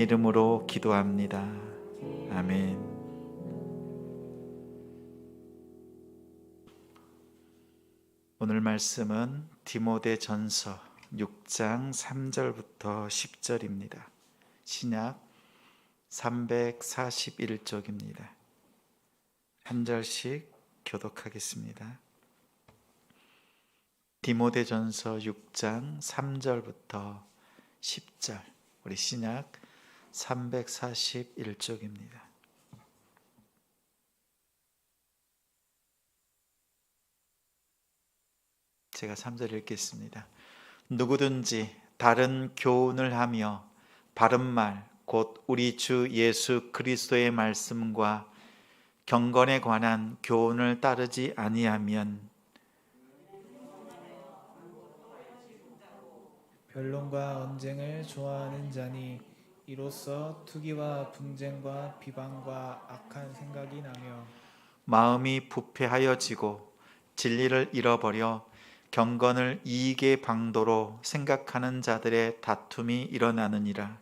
이름으로 기도합니다. 아멘. 오늘 말씀은 디모데전서 6장 3절부터 10절입니다. 신약 341쪽입니다. 한 절씩 교독하겠습니다. 디모데전서 6장 3절부터 10절, 우리 신약 341쪽입니다. 제가 3절 읽겠습니다. 누구든지 다른 교훈을 하며 바른 말, 곧 우리 주 예수 그리스도의 말씀과 경건에 관한 교훈을 따르지 아니하면 변론과 언쟁을 좋아하는 자니 이로써 투기와 분쟁과 비방과 악한 생각이 나며 마음이 부패하여지고 진리를 잃어버려 경건을 이익의 방도로 생각하는 자들의 다툼이 일어나느니라.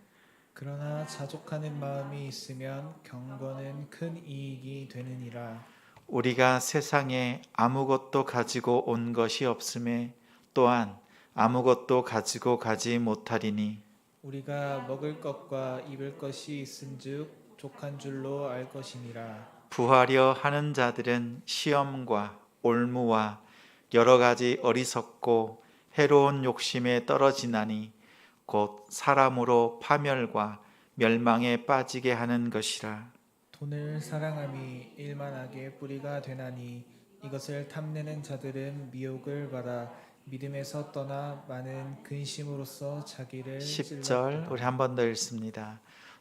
그러나 자족하는 마음이 있으면 경건은 큰 이익이 되느니라. 우리가 세상에 아무것도 가지고 온 것이 없음에 또한 아무것도 가지고 가지 못하리니 우리가 먹을 것과 입을 것이 있은즉 족한 줄로 알 것이니라. 부하려 하는 자들은 시험과 올무와 여러 가지 어리석고 해로운 욕심에 떨어지나니 곧 사람으로 파멸과 멸망에 빠지게 하는 것이라. 돈을 사랑함이 일만하게 뿌리가 되나니 이것을 탐내는 자들은 미혹을 받아 믿음에서 떠나 많은 근심으로써 자기를 10절 우리 찔렀도다. 한 번 더 읽습니다.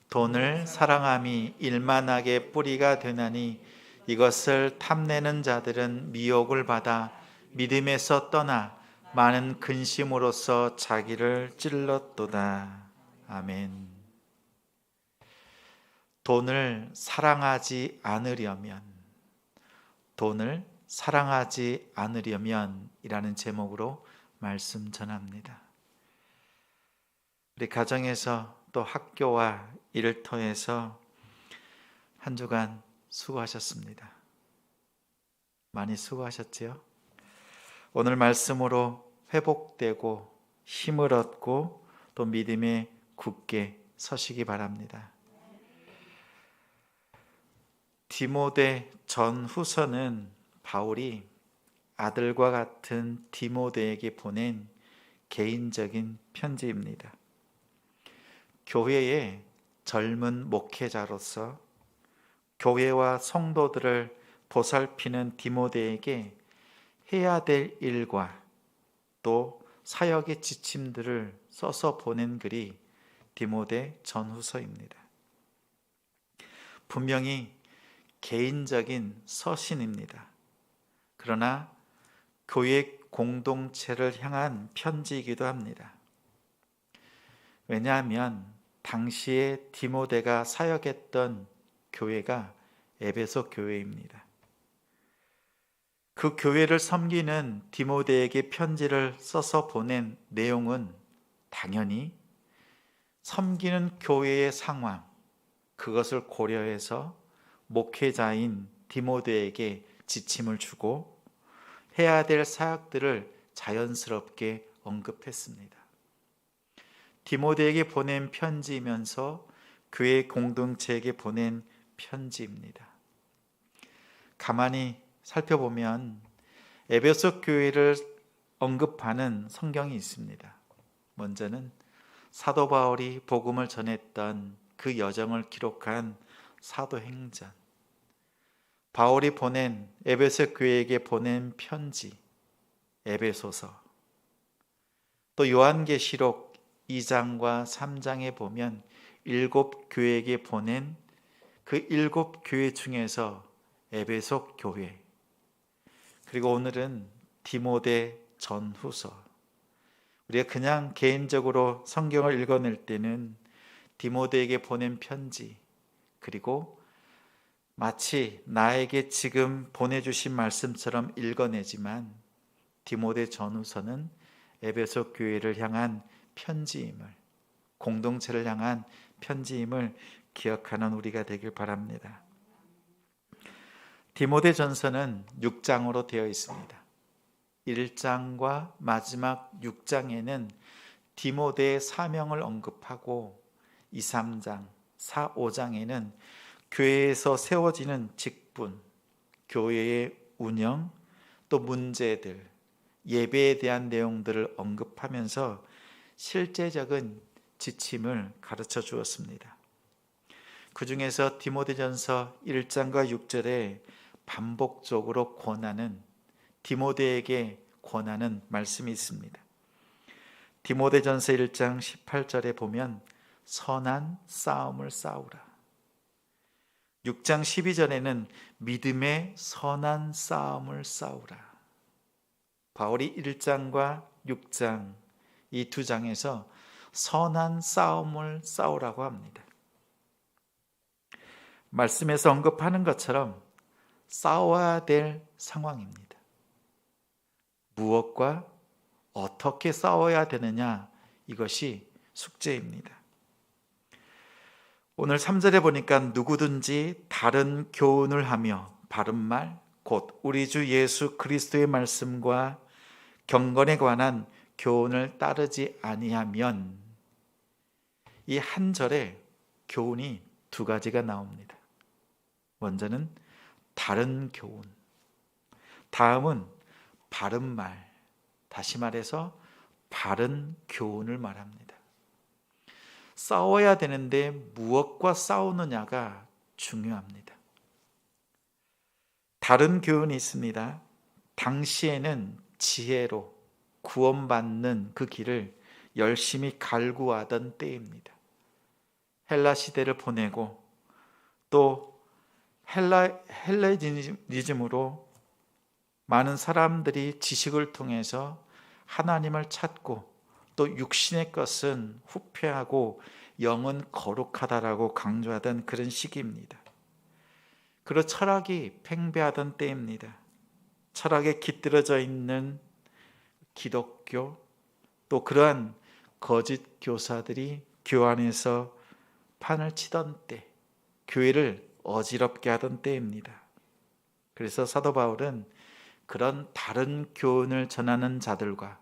돈을 사랑함이 일만하게 뿌리가 되나니 이것을 탐내는 자들은 미혹을 받아 믿음에서 떠나 많은 근심으로써 자기를 찔렀도다. 아멘. 돈을 사랑하지 않으려면, 돈을 사랑하지 않으려면 이라는 제목으로 말씀 전합니다. 우리 가정에서 또 학교와 일터에서 한 주간 수고하셨습니다. 많이 수고하셨지요? 오늘 말씀으로 회복되고 힘을 얻고 또 믿음에 굳게 서시기 바랍니다. 디모데 전후서는 바울이 아들과 같은 디모데에게 보낸 개인적인 편지입니다. 교회의 젊은 목회자로서 교회와 성도들을 보살피는 디모데에게 해야 될 일과 또 사역의 지침들을 써서 보낸 글이 디모데 전후서입니다. 분명히 개인적인 서신입니다. 그러나 교회 공동체를 향한 편지이기도 합니다. 왜냐하면 당시에 디모데가 사역했던 교회가 에베소 교회입니다. 그 교회를 섬기는 디모데에게 편지를 써서 보낸 내용은 당연히 섬기는 교회의 상황, 그것을 고려해서 목회자인 디모데에게 지침을 주고 해야 될 사역들을 자연스럽게 언급했습니다. 디모데에게 보낸 편지이면서 교회 공동체에게 보낸 편지입니다. 가만히 살펴보면 에베소 교회를 언급하는 성경이 있습니다. 먼저는 사도 바울이 복음을 전했던 그 여정을 기록한 사도행전, 바울이 보낸 에베소 교회에게 보낸 편지 에베소서, 또 요한계시록 2장과 3장에 보면 7교회에게 보낸 그 7교회 중에서 에베소 교회, 그리고 오늘은 디모데 전후서. 우리가 그냥 개인적으로 성경을 읽어낼 때는 디모데에게 보낸 편지, 그리고 마치 나에게 지금 보내주신 말씀처럼 읽어내지만 디모데 전후서는 에베소 교회를 향한 편지임을, 공동체를 향한 편지임을 기억하는 우리가 되길 바랍니다. 디모데전서는 6장으로 되어 있습니다. 1장과 마지막 6장에는 디모데의 사명을 언급하고 2, 3장, 4, 5장에는 교회에서 세워지는 직분, 교회의 운영, 또 문제들, 예배에 대한 내용들을 언급하면서 실제적인 지침을 가르쳐 주었습니다. 그 중에서 디모데전서 1장과 6절에 반복적으로 권하는, 디모데에게 권하는 말씀이 있습니다. 디모데전서 1장 18절에 보면 선한 싸움을 싸우라. 6장 12절에는 믿음의 선한 싸움을 싸우라. 바울이 1장과 6장 이 두 장에서 선한 싸움을 싸우라고 합니다. 말씀에서 언급하는 것처럼 싸워야 될 상황입니다. 무엇과 어떻게 싸워야 되느냐, 이것이 숙제입니다. 오늘 3절에 보니까 누구든지 다른 교훈을 하며 바른말 곧 우리 주 예수 그리스도의 말씀과 경건에 관한 교훈을 따르지 아니하면, 이 한 절에 교훈이 두 가지가 나옵니다. 먼저는 다른 교훈, 다음은 바른 말, 다시 말해서 바른 교훈을 말합니다. 싸워야 되는데 무엇과 싸우느냐가 중요합니다. 다른 교훈이 있습니다. 당시에는 지혜로 구원받는 그 길을 열심히 갈구하던 때입니다. 헬라 시대를 보내고 또 헬레니즘으로 많은 사람들이 지식을 통해서 하나님을 찾고 또 육신의 것은 후패하고 영은 거룩하다라고 강조하던 그런 시기입니다. 그리고 철학이 팽배하던 때입니다. 철학에 깃들어져 있는 기독교, 또 그러한 거짓 교사들이 교환해서 판을 치던 때, 교회를 어지럽게 하던 때입니다. 그래서 사도 바울은 그런 다른 교훈을 전하는 자들과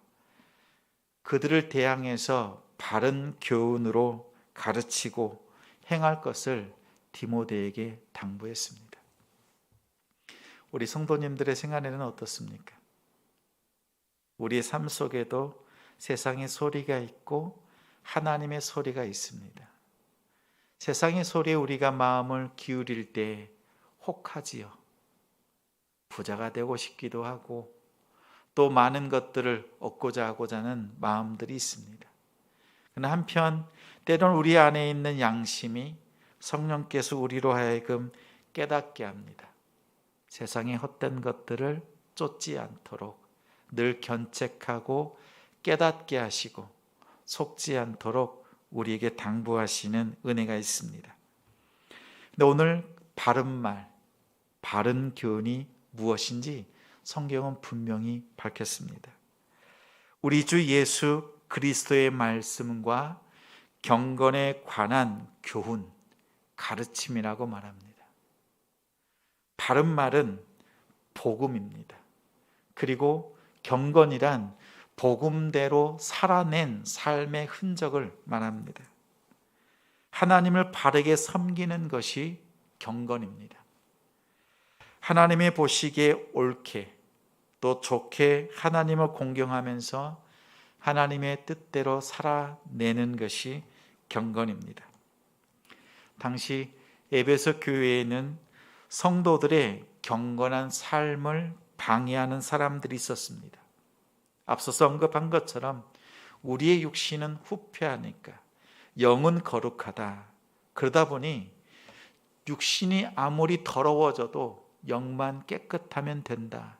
그들을 대항해서 바른 교훈으로 가르치고 행할 것을 디모데에게 당부했습니다. 우리 성도님들의 생활에는 어떻습니까? 우리의 삶 속에도 세상의 소리가 있고 하나님의 소리가 있습니다. 세상의 소리에 우리가 마음을 기울일 때 혹하지요. 부자가 되고 싶기도 하고 또 많은 것들을 얻고자 하고자 하는 마음들이 있습니다. 그러나 한편 때로는 우리 안에 있는 양심이 성령께서 우리로 하여금 깨닫게 합니다. 세상의 헛된 것들을 쫓지 않도록 늘 견책하고 깨닫게 하시고 속지 않도록 우리에게 당부하시는 은혜가 있습니다. 근데 오늘 바른 말, 바른 교훈이 무엇인지 성경은 분명히 밝혔습니다. 우리 주 예수 그리스도의 말씀과 경건에 관한 교훈, 가르침이라고 말합니다. 바른 말은 복음입니다. 그리고 경건이란 복음대로 살아낸 삶의 흔적을 말합니다. 하나님을 바르게 섬기는 것이 경건입니다. 하나님의 보시기에 옳게 또 좋게 하나님을 공경하면서 하나님의 뜻대로 살아내는 것이 경건입니다. 당시 에베소 교회에는 성도들의 경건한 삶을 방해하는 사람들이 있었습니다. 앞서서 언급한 것처럼 우리의 육신은 후패하니까 영은 거룩하다. 그러다 보니 육신이 아무리 더러워져도 영만 깨끗하면 된다.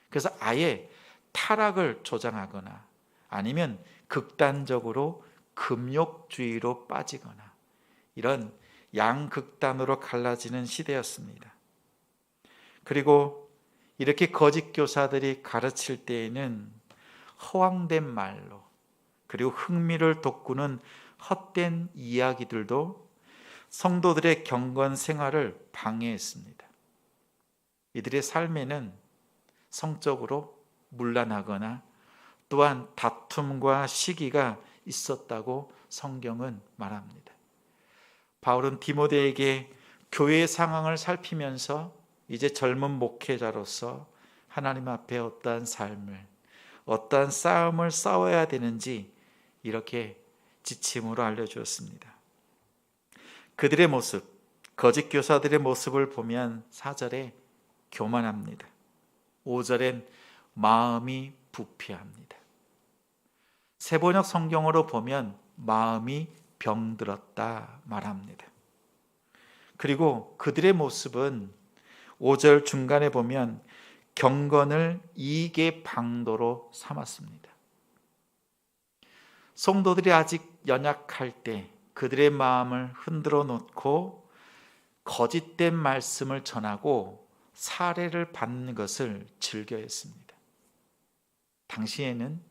그래서 아예 타락을 조장하거나 아니면 극단적으로 금욕주의로 빠지거나 이런 양극단으로 갈라지는 시대였습니다. 그리고 이렇게 거짓 교사들이 가르칠 때에는 허황된 말로 그리고 흥미를 돋구는 헛된 이야기들도 성도들의 경건 생활을 방해했습니다. 이들의 삶에는 성적으로 문란하거나 또한 다툼과 시기가 있었다고 성경은 말합니다. 바울은 디모데에게 교회의 상황을 살피면서 이제 젊은 목회자로서 하나님 앞에 어떠한 삶을, 어떠한 싸움을 싸워야 되는지 이렇게 지침으로 알려주었습니다. 그들의 모습, 거짓 교사들의 모습을 보면 4절에 교만합니다. 5절엔 마음이 부패합니다. 세번역 성경으로 보면 마음이 병들었다 말합니다. 그리고 그들의 모습은 5절 중간에 보면 경건을 이익의 방도로 삼았습니다. 성도들이 아직 연약할 때 그들의 마음을 흔들어 놓고 거짓된 말씀을 전하고 사례를 받는 것을 즐겨했습니다. 당시에는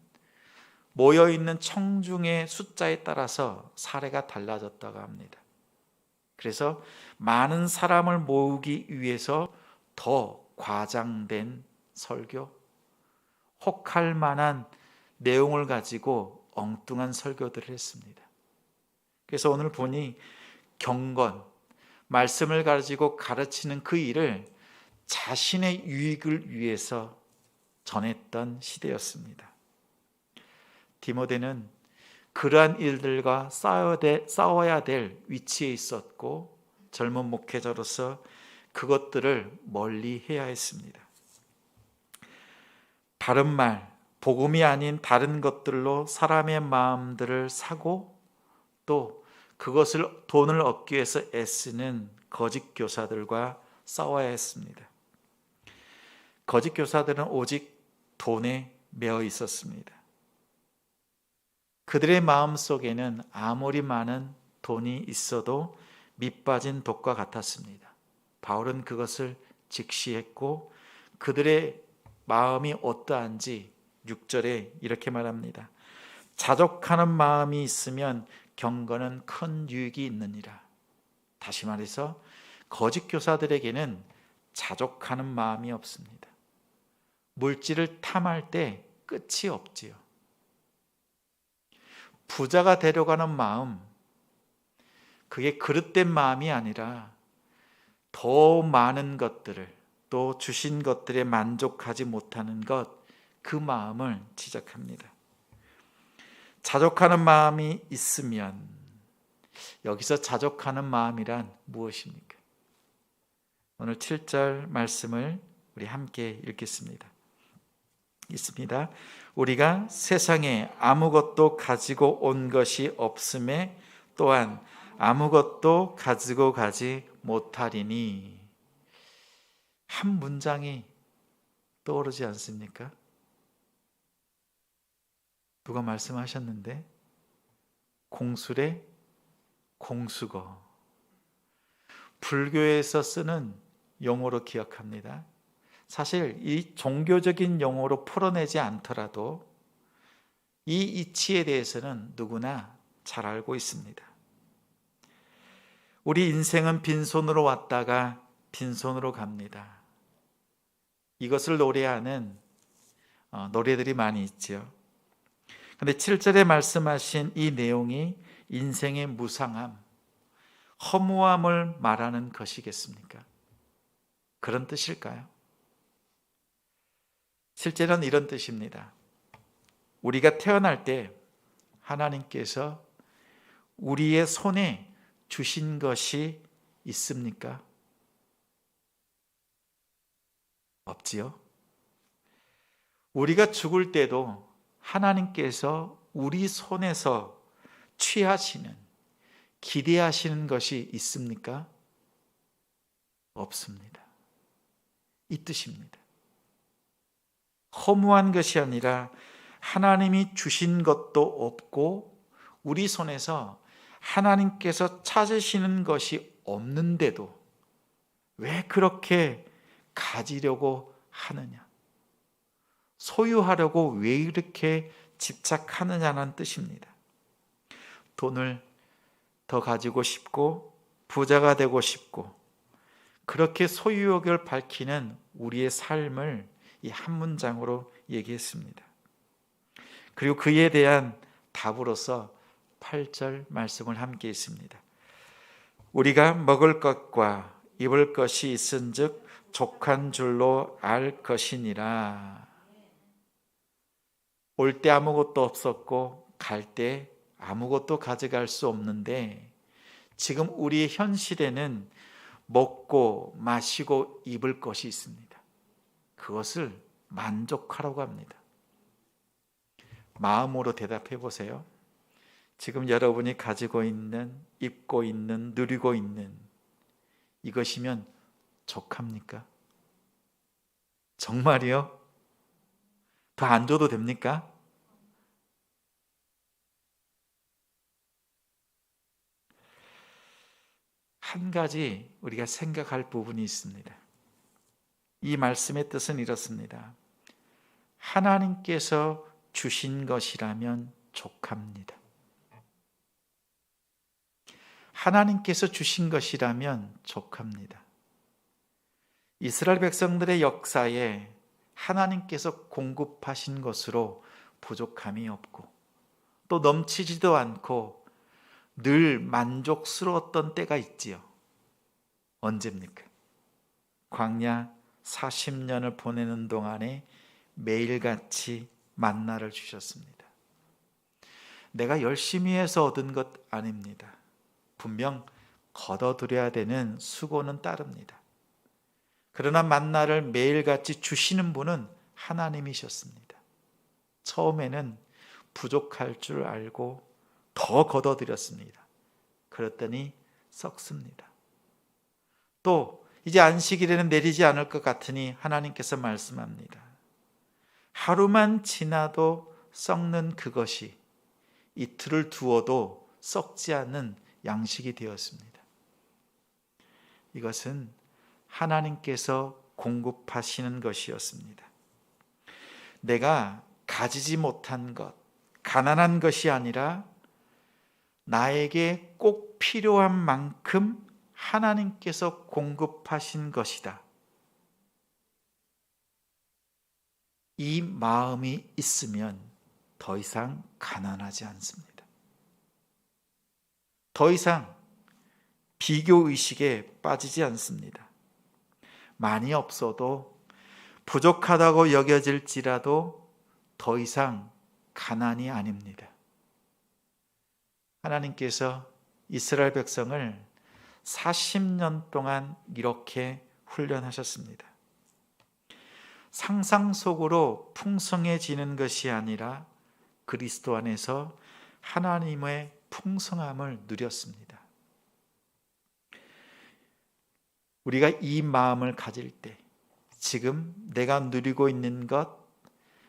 모여있는 청중의 숫자에 따라서 사례가 달라졌다고 합니다. 그래서 많은 사람을 모으기 위해서 더 과장된 설교, 혹할 만한 내용을 가지고 엉뚱한 설교들을 했습니다. 그래서 오늘 보니 경건, 말씀을 가지고 가르치는 그 일을 자신의 유익을 위해서 전했던 시대였습니다. 디모데는 그러한 일들과 싸워야 될 위치에 있었고 젊은 목회자로서 그것들을 멀리 해야 했습니다. 바른 말, 복음이 아닌 다른 것들로 사람의 마음들을 사고 또 그것을 돈을 얻기 위해서 애쓰는 거짓 교사들과 싸워야 했습니다. 거짓 교사들은 오직 돈에 매여 있었습니다. 그들의 마음 속에는 아무리 많은 돈이 있어도 밑빠진 독과 같았습니다. 바울은 그것을 직시했고 그들의 마음이 어떠한지 6절에 이렇게 말합니다. 자족하는 마음이 있으면 경건은 큰 유익이 있느니라. 다시 말해서 거짓 교사들에게는 자족하는 마음이 없습니다. 물질을 탐할 때 끝이 없지요. 부자가 되려가는 마음, 그게 그릇된 마음이 아니라 더 많은 것들을 또 주신 것들에 만족하지 못하는 것, 그 마음을 지적합니다. 자족하는 마음이 있으면, 여기서 자족하는 마음이란 무엇입니까? 오늘 7절 말씀을 우리 함께 읽겠습니다. 있습니다. 우리가 세상에 아무것도 가지고 온 것이 없음에 또한 아무것도 가지고 가지 못하리니. 한 문장이 떠오르지 않습니까? 누가 말씀하셨는데 공술의 공수거, 불교에서 쓰는 용어로 기억합니다. 사실 이 종교적인 용어로 풀어내지 않더라도 이 이치에 대해서는 누구나 잘 알고 있습니다. 우리 인생은 빈손으로 왔다가 빈손으로 갑니다. 이것을 노래하는 노래들이 많이 있죠. 그런데 7절에 말씀하신 이 내용이 인생의 무상함, 허무함을 말하는 것이겠습니까? 그런 뜻일까요? 실제는 이런 뜻입니다. 우리가 태어날 때 하나님께서 우리의 손에 주신 것이 있습니까? 없지요. 우리가 죽을 때도 하나님께서 우리 손에서 취하시는, 기대하시는 것이 있습니까? 없습니다. 이 뜻입니다. 허무한 것이 아니라 하나님이 주신 것도 없고 우리 손에서 하나님께서 찾으시는 것이 없는데도 왜 그렇게 가지려고 하느냐, 소유하려고 왜 이렇게 집착하느냐는 뜻입니다. 돈을 더 가지고 싶고 부자가 되고 싶고 그렇게 소유욕을 밝히는 우리의 삶을 이 한 문장으로 얘기했습니다. 그리고 그에 대한 답으로서 8절 말씀을 함께 있습니다. 우리가 먹을 것과 입을 것이 있은즉 족한 줄로 알 것이니라. 올 때 아무것도 없었고 갈 때 아무것도 가져갈 수 없는데 지금 우리의 현실에는 먹고 마시고 입을 것이 있습니다. 그것을 만족하라고 합니다. 마음으로 대답해 보세요. 지금 여러분이 가지고 있는, 입고 있는, 누리고 있는 이것이면 족합니까? 정말이요? 더 안 줘도 됩니까? 한 가지 우리가 생각할 부분이 있습니다. 이 말씀의 뜻은 이렇습니다. 하나님께서 주신 것이라면 족합니다. 하나님께서 주신 것이라면 족합니다. 이스라엘 백성들의 역사에 하나님께서 공급하신 것으로 부족함이 없고 또 넘치지도 않고 늘 만족스러웠던 때가 있지요. 언제입니까? 광야 40년을 보내는 동안에 매일같이 만나를 주셨습니다. 내가 열심히 해서 얻은 것 아닙니다. 분명 거둬들여야 되는 수고는 따릅니다. 그러나 만나를 매일같이 주시는 분은 하나님이셨습니다. 처음에는 부족할 줄 알고 더 거둬들였습니다. 그랬더니 썩습니다. 또 이제 안식일에는 내리지 않을 것 같으니 하나님께서 말씀합니다. 하루만 지나도 썩는 그것이 이틀을 두어도 썩지 않는 양식이 되었습니다. 이것은 하나님께서 공급하시는 것이었습니다. 내가 가지지 못한 것, 가난한 것이 아니라 나에게 꼭 필요한 만큼 하나님께서 공급하신 것이다. 이 마음이 있으면 더 이상 가난하지 않습니다. 더 이상 비교의식에 빠지지 않습니다. 많이 없어도 부족하다고 여겨질지라도 더 이상 가난이 아닙니다. 하나님께서 이스라엘 백성을 40년 동안 이렇게 훈련하셨습니다. 상상 속으로 풍성해지는 것이 아니라 그리스도 안에서 하나님의 풍성함을 누렸습니다. 우리가 이 마음을 가질 때 지금 내가 누리고 있는 것,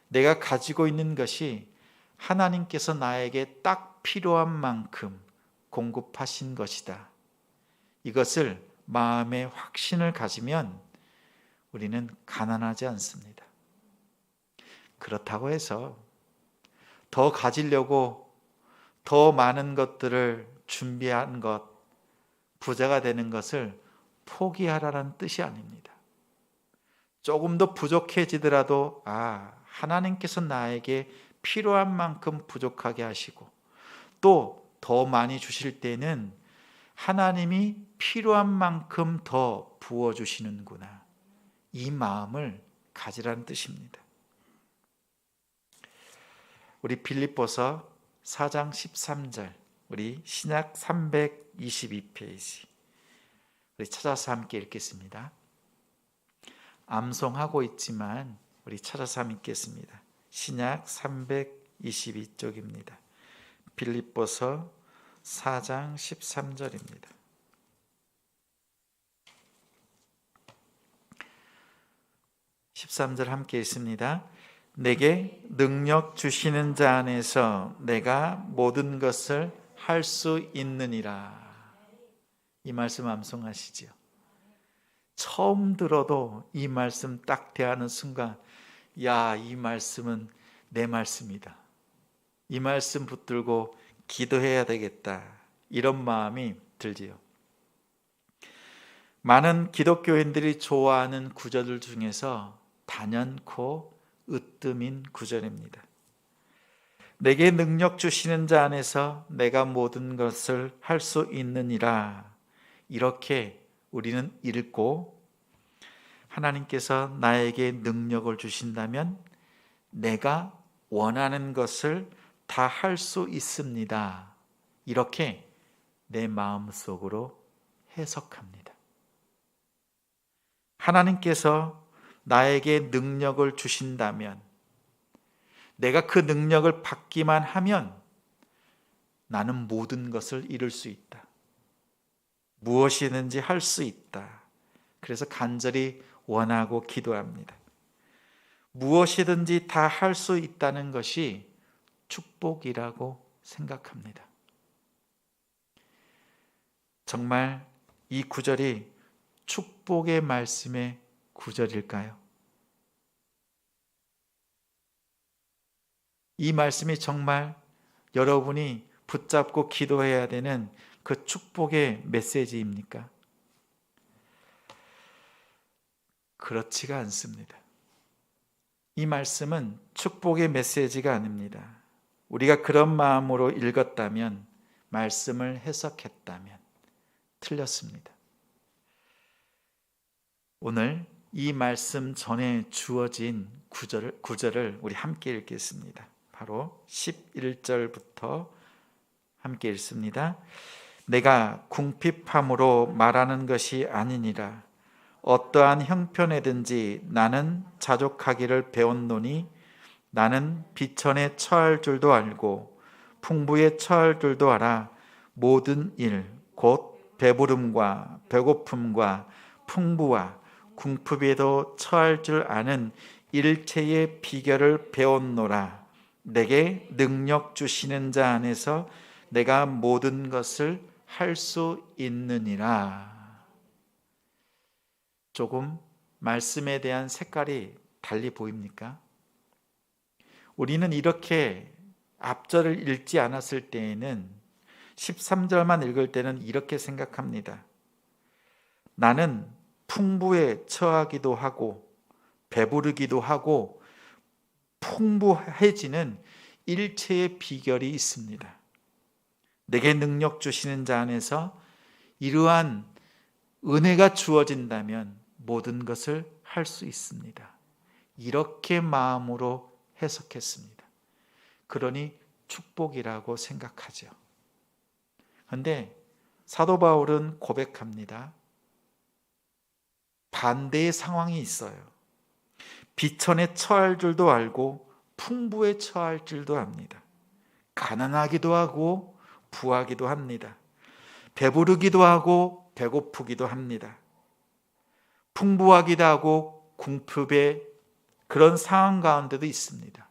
내가 가지고 있는 것이 하나님께서 나에게 딱 필요한 만큼 공급하신 것이다. 이것을 마음의 확신을 가지면 우리는 가난하지 않습니다. 그렇다고 해서 더 가지려고 더 많은 것들을 준비한 것, 부자가 되는 것을 포기하라는 뜻이 아닙니다. 조금 더 부족해지더라도 하나님께서 나에게 필요한 만큼 부족하게 하시고 또 더 많이 주실 때는 하나님이 필요한 만큼 더 부어주시는구나. 이 마음을 가지라는 뜻입니다. 우리 빌립보서 4장 13절, 우리 신약 322페이지 우리 찾아서 함께 읽겠습니다. 암송하고 있지만 우리 찾아서 함께 읽겠습니다. 신약 322쪽입니다. 빌립보서 4장 13절입니다. (13절) 함께 읽습니다. 내게 능력 주시는 자 안에서 내가 모든 것을 할 수 있느니라. 이 말씀 암송하시죠. 처음 들어도 이 말씀 딱 대하는 순간 이 말씀은 내 말씀이다. 이 말씀 붙들고 기도해야 되겠다, 이런 마음이 들지요. 많은 기독교인들이 좋아하는 구절들 중에서 단연코 으뜸인 구절입니다. 내게 능력 주시는 자 안에서 내가 모든 것을 할 수 있느니라. 이렇게 우리는 읽고, 하나님께서 나에게 능력을 주신다면 내가 원하는 것을 다 할 수 있습니다. 이렇게 내 마음속으로 해석합니다. 하나님께서 나에게 능력을 주신다면, 내가 그 능력을 받기만 하면 나는 모든 것을 이룰 수 있다. 무엇이든지 할 수 있다. 그래서 간절히 원하고 기도합니다. 무엇이든지 다 할 수 있다는 것이 축복이라고 생각합니다. 정말 이 구절이 축복의 말씀의 구절일까요? 이 말씀이 정말 여러분이 붙잡고 기도해야 되는 그 축복의 메시지입니까? 그렇지가 않습니다. 이 말씀은 축복의 메시지가 아닙니다. 우리가 그런 마음으로 읽었다면, 말씀을 해석했다면 틀렸습니다. 오늘 이 말씀 전에 주어진 구절을 우리 함께 읽겠습니다. 바로 11절부터 함께 읽습니다. 내가 궁핍함으로 말하는 것이 아니니라. 어떠한 형편에든지 나는 자족하기를 배웠노니, 나는 비천에 처할 줄도 알고 풍부에 처할 줄도 알아. 모든 일 곧 배부름과 배고픔과 풍부와 궁핍에도 처할 줄 아는 일체의 비결을 배웠노라. 내게 능력 주시는 자 안에서 내가 모든 것을 할 수 있느니라. 조금 말씀에 대한 색깔이 달리 보입니까? 우리는 이렇게 앞절을 읽지 않았을 때에는, 13절만 읽을 때는 이렇게 생각합니다. 나는 풍부에 처하기도 하고 배부르기도 하고 풍부해지는 일체의 비결이 있습니다. 내게 능력 주시는 자 안에서 이러한 은혜가 주어진다면 모든 것을 할 수 있습니다. 이렇게 마음으로 해석했습니다. 그러니 축복이라고 생각하죠. 그런데 사도 바울은 고백합니다. 반대의 상황이 있어요. 비천에 처할 줄도 알고 풍부에 처할 줄도 압니다. 가난하기도 하고 부하기도 합니다. 배부르기도 하고 배고프기도 합니다. 풍부하기도 하고 궁핍의 그런 상황 가운데도 있습니다.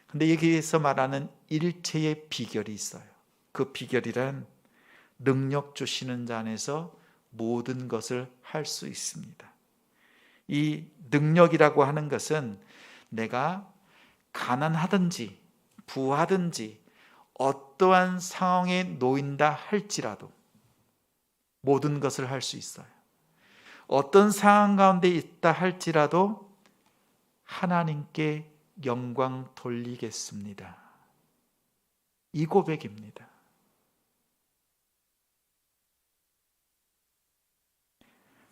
그런데 여기에서 말하는 일체의 비결이 있어요. 그 비결이란 능력 주시는 자 안에서 모든 것을 할 수 있습니다. 이 능력이라고 하는 것은 내가 가난하든지 부하든지 어떠한 상황에 놓인다 할지라도 모든 것을 할 수 있어요. 어떤 상황 가운데 있다 할지라도 하나님께 영광 돌리겠습니다. 이 고백입니다.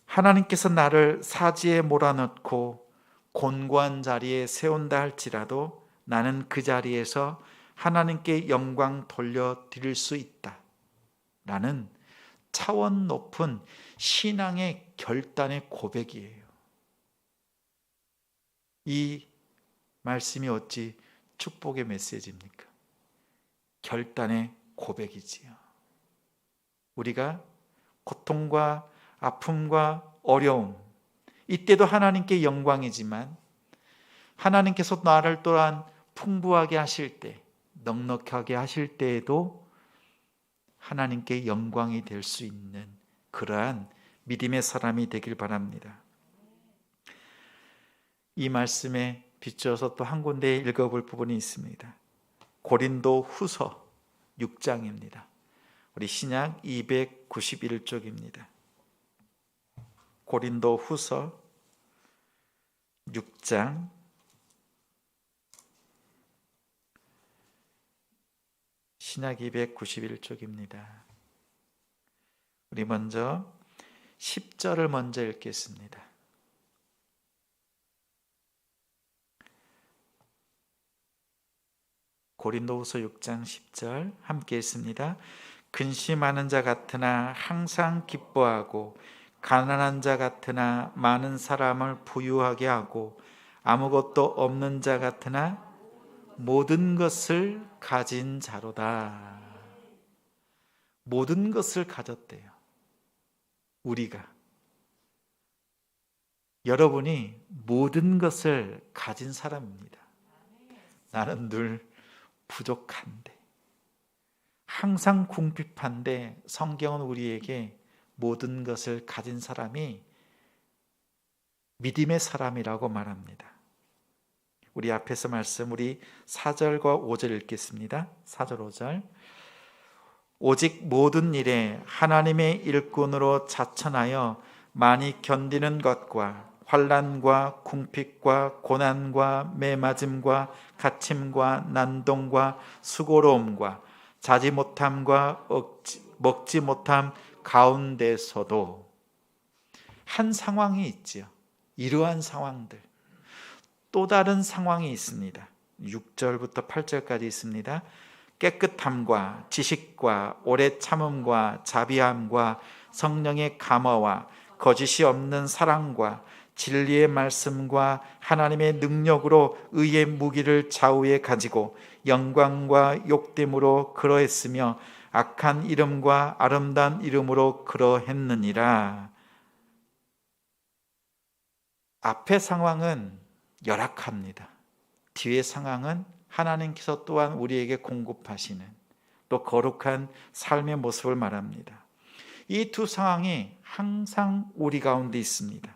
하나님께서 나를 사지에 몰아넣고 곤고한 자리에 세운다 할지라도 나는 그 자리에서 하나님께 영광 돌려드릴 수 있다 라는 차원 높은 신앙의 결단의 고백이에요. 이 말씀이 어찌 축복의 메시지입니까? 결단의 고백이지요. 우리가 고통과 아픔과 어려움, 이때도 하나님께 영광이지만 하나님께서 나를 또한 풍부하게 하실 때, 넉넉하게 하실 때에도 하나님께 영광이 될 수 있는 그러한 믿음의 사람이 되길 바랍니다. 이 말씀에 비추어서 또 한 군데 읽어볼 부분이 있습니다. 고린도 후서 6장입니다. 우리 신약 291쪽입니다. 고린도 후서 6장 신약 291쪽입니다. 우리 먼저 10절을 먼저 읽겠습니다. 고린도후서 6장 10절 함께 읽습니다. 근심하는 자 같으나 항상 기뻐하고 가난한 자 같으나 많은 사람을 부유하게 하고 아무것도 없는 자 같으나 모든 것을 가진 자로다. 모든 것을 가졌대요. 우리가. 여러분이 모든 것을 가진 사람입니다. 나는 늘 부족한데, 항상 궁핍한데 성경은 우리에게 모든 것을 가진 사람이 믿음의 사람이라고 말합니다. 우리 앞에서 말씀 우리 4절과 5절 읽겠습니다. 4절 5절 오직 모든 일에 하나님의 일꾼으로 자천하여 많이 견디는 것과 환난과 궁핍과 고난과 매맞음과 갇힘과 난동과 수고로움과 자지 못함과 먹지 못함 가운데서도 한 상황이 있지요. 이러한 상황들 또 다른 상황이 있습니다. 6절부터 8절까지 있습니다. 깨끗함과 지식과 오래 참음과 자비함과 성령의 감화와 거짓이 없는 사랑과 진리의 말씀과 하나님의 능력으로 의의 무기를 좌우에 가지고 영광과 욕됨으로 그러했으며 악한 이름과 아름다운 이름으로 그러했느니라. 앞의 상황은 열악합니다. 뒤의 상황은 하나님께서 또한 우리에게 공급하시는 또 거룩한 삶의 모습을 말합니다. 이 두 상황이 항상 우리 가운데 있습니다.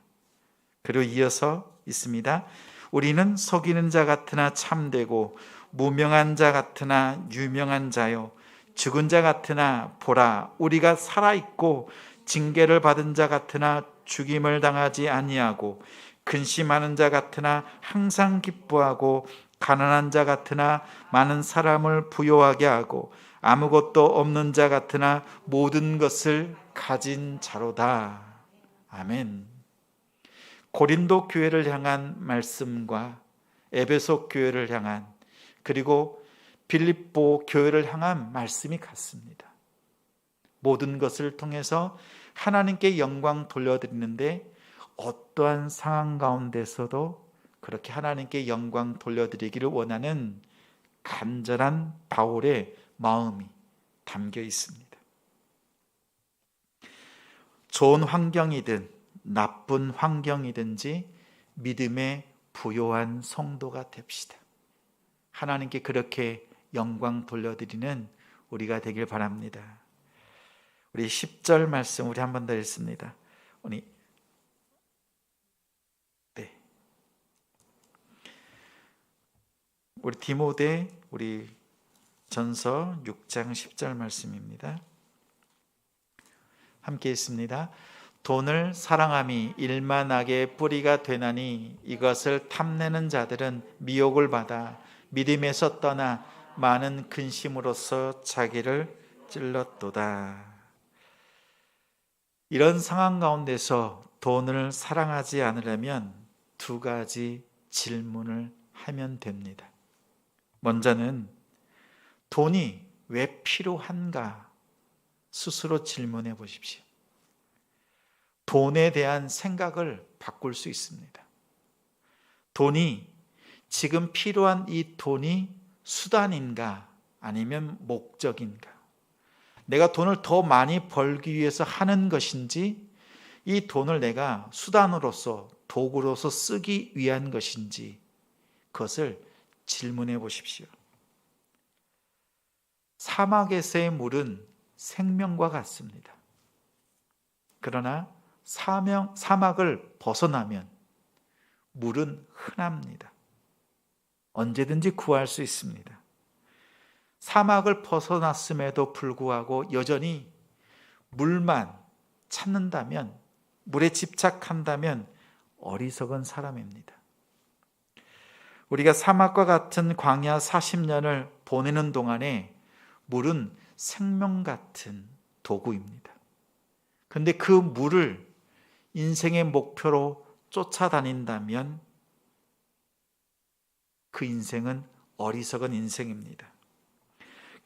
그리고 이어서 있습니다. 우리는 속이는 자 같으나 참되고 무명한 자 같으나 유명한 자요 죽은 자 같으나 보라 우리가 살아있고 징계를 받은 자 같으나 죽임을 당하지 아니하고 근심하는 자 같으나 항상 기뻐하고 가난한 자 같으나 많은 사람을 부요하게 하고 아무것도 없는 자 같으나 모든 것을 가진 자로다. 아멘. 고린도 교회를 향한 말씀과 에베소 교회를 향한 그리고 빌립보 교회를 향한 말씀이 같습니다. 모든 것을 통해서 하나님께 영광 돌려드리는데 어떠한 상황 가운데서도 그렇게 하나님께 영광 돌려드리기를 원하는 간절한 바울의 마음이 담겨 있습니다. 좋은 환경이든 나쁜 환경이든지 믿음의 부요한 성도가 됩시다. 하나님께 그렇게 영광 돌려드리는 우리가 되길 바랍니다. 우리 10절 말씀 우리 한 번 더 읽습니다. 우리 디모데 우리 전서 6장 10절 말씀입니다. 함께 읽습니다. 돈을 사랑함이 일만하게 뿌리가 되나니 이것을 탐내는 자들은 미혹을 받아 믿음에서 떠나 많은 근심으로써 자기를 찔렀도다. 이런 상황 가운데서 돈을 사랑하지 않으려면 두 가지 질문을 하면 됩니다. 먼저는 돈이 왜 필요한가 스스로 질문해 보십시오. 돈에 대한 생각을 바꿀 수 있습니다. 돈이 지금 필요한 이 돈이 수단인가 아니면 목적인가? 내가 돈을 더 많이 벌기 위해서 하는 것인지 이 돈을 내가 수단으로서 도구로서 쓰기 위한 것인지 그것을 질문해 보십시오. 사막에서의 물은 생명과 같습니다. 그러나 사막을 벗어나면 물은 흔합니다. 언제든지 구할 수 있습니다. 사막을 벗어났음에도 불구하고 여전히 물만 찾는다면, 물에 집착한다면 어리석은 사람입니다. 우리가 사막과 같은 광야 40년을 보내는 동안에 물은 생명 같은 도구입니다. 그런데 그 물을 인생의 목표로 쫓아다닌다면 그 인생은 어리석은 인생입니다.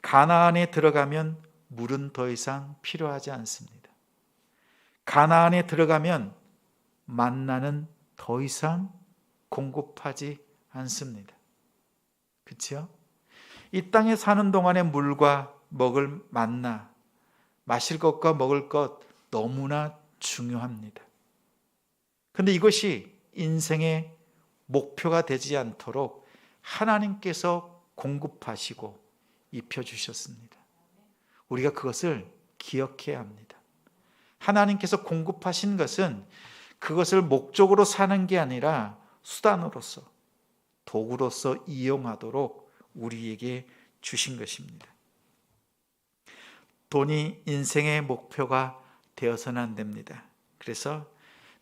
가나안에 들어가면 물은 더 이상 필요하지 않습니다. 가나안에 들어가면 만나는 더 이상 공급하지 않습니다. 그렇죠? 이 땅에 사는 동안에 물과 먹을 만나, 마실 것과 먹을 것 너무나 중요합니다. 그런데 이것이 인생의 목표가 되지 않도록 하나님께서 공급하시고 입혀주셨습니다. 우리가 그것을 기억해야 합니다. 하나님께서 공급하신 것은 그것을 목적으로 사는 게 아니라 수단으로서, 도구로서 이용하도록 우리에게 주신 것입니다. 돈이 인생의 목표가 되어서는 안 됩니다. 그래서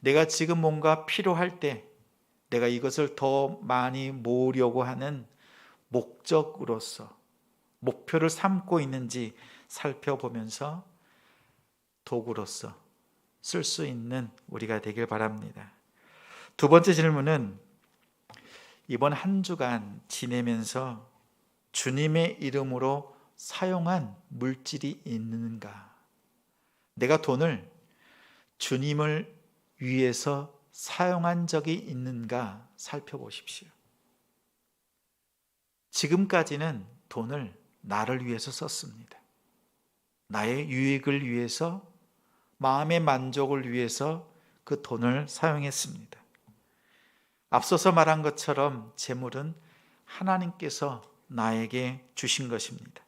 내가 지금 뭔가 필요할 때 내가 이것을 더 많이 모으려고 하는 목적으로서 목표를 삼고 있는지 살펴보면서 도구로서 쓸 수 있는 우리가 되길 바랍니다. 두 번째 질문은 이번 한 주간 지내면서 주님의 이름으로 사용한 물질이 있는가? 내가 돈을 주님을 위해서 사용한 적이 있는가 살펴보십시오. 지금까지는 돈을 나를 위해서 썼습니다. 나의 유익을 위해서, 마음의 만족을 위해서 그 돈을 사용했습니다. 앞서서 말한 것처럼 재물은 하나님께서 나에게 주신 것입니다.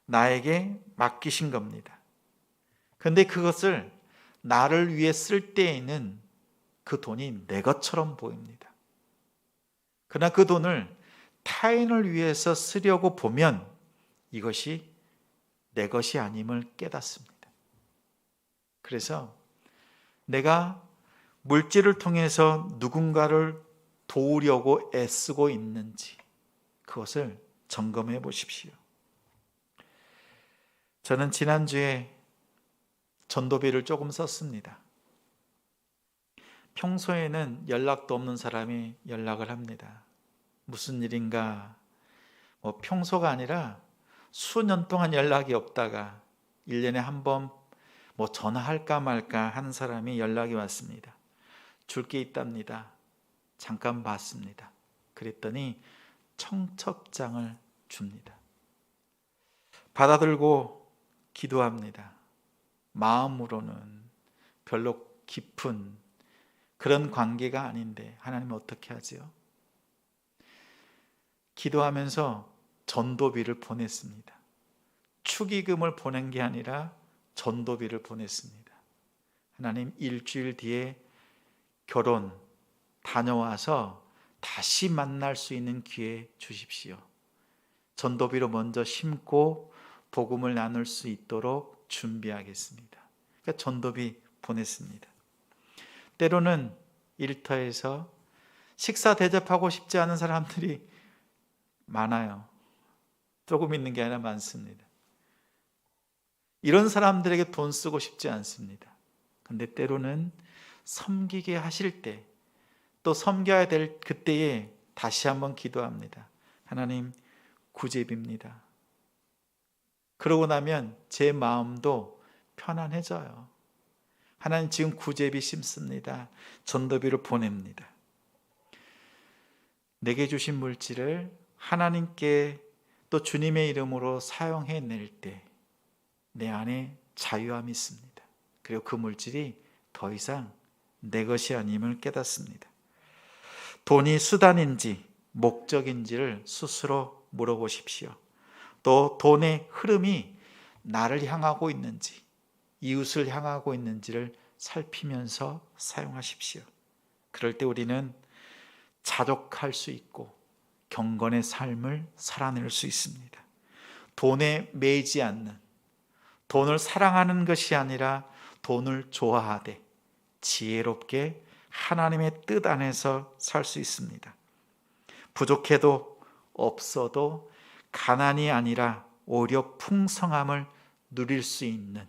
나에게 맡기신 겁니다. 그런데 그것을 나를 위해 쓸 때에는 그 돈이 내 것처럼 보입니다. 그러나 그 돈을 타인을 위해서 쓰려고 보면 이것이 내 것이 아님을 깨닫습니다. 그래서 내가 물질을 통해서 누군가를 도우려고 애쓰고 있는지 그것을 점검해 보십시오. 저는 지난주에 전도비를 조금 썼습니다. 평소에는 연락도 없는 사람이 연락을 합니다. 무슨 일인가? 평소가 아니라 수년 동안 연락이 없다가 1년에 한 번 전화할까 말까 하는 사람이 연락이 왔습니다. 줄 게 있답니다. 잠깐 봤습니다. 그랬더니 청첩장을 줍니다. 받아들고 기도합니다. 마음으로는 별로 깊은 그런 관계가 아닌데 하나님은 어떻게 하지요? 기도하면서 전도비를 보냈습니다. 축의금을 보낸 게 아니라 전도비를 보냈습니다. 하나님, 일주일 뒤에 결혼 다녀와서 다시 만날 수 있는 기회 주십시오. 전도비로 먼저 심고 복음을 나눌 수 있도록 준비하겠습니다. 그러니까 전도비 보냈습니다. 때로는 일터에서 식사 대접하고 싶지 않은 사람들이 많아요. 조금 있는 게 아니라 많습니다. 이런 사람들에게 돈 쓰고 싶지 않습니다. 그런데 때로는 섬기게 하실 때, 또 섬겨야 될 그때에 다시 한번 기도합니다. 하나님, 구제비입니다. 그러고 나면 제 마음도 편안해져요. 하나님, 지금 구제비 심습니다. 전도비를 보냅니다. 내게 주신 물질을 하나님께 또 주님의 이름으로 사용해낼 때 내 안에 자유함이 있습니다. 그리고 그 물질이 더 이상 내 것이 아님을 깨닫습니다. 돈이 수단인지 목적인지를 스스로 물어보십시오. 또 돈의 흐름이 나를 향하고 있는지, 이웃을 향하고 있는지를 살피면서 사용하십시오. 그럴 때 우리는 자족할 수 있고 경건의 삶을 살아낼 수 있습니다. 돈에 매이지 않는, 돈을 사랑하는 것이 아니라 돈을 좋아하되 지혜롭게 하나님의 뜻 안에서 살 수 있습니다. 부족해도 없어도 가난이 아니라 오히려 풍성함을 누릴 수 있는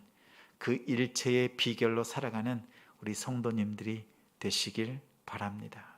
그 일체의 비결로 살아가는 우리 성도님들이 되시길 바랍니다.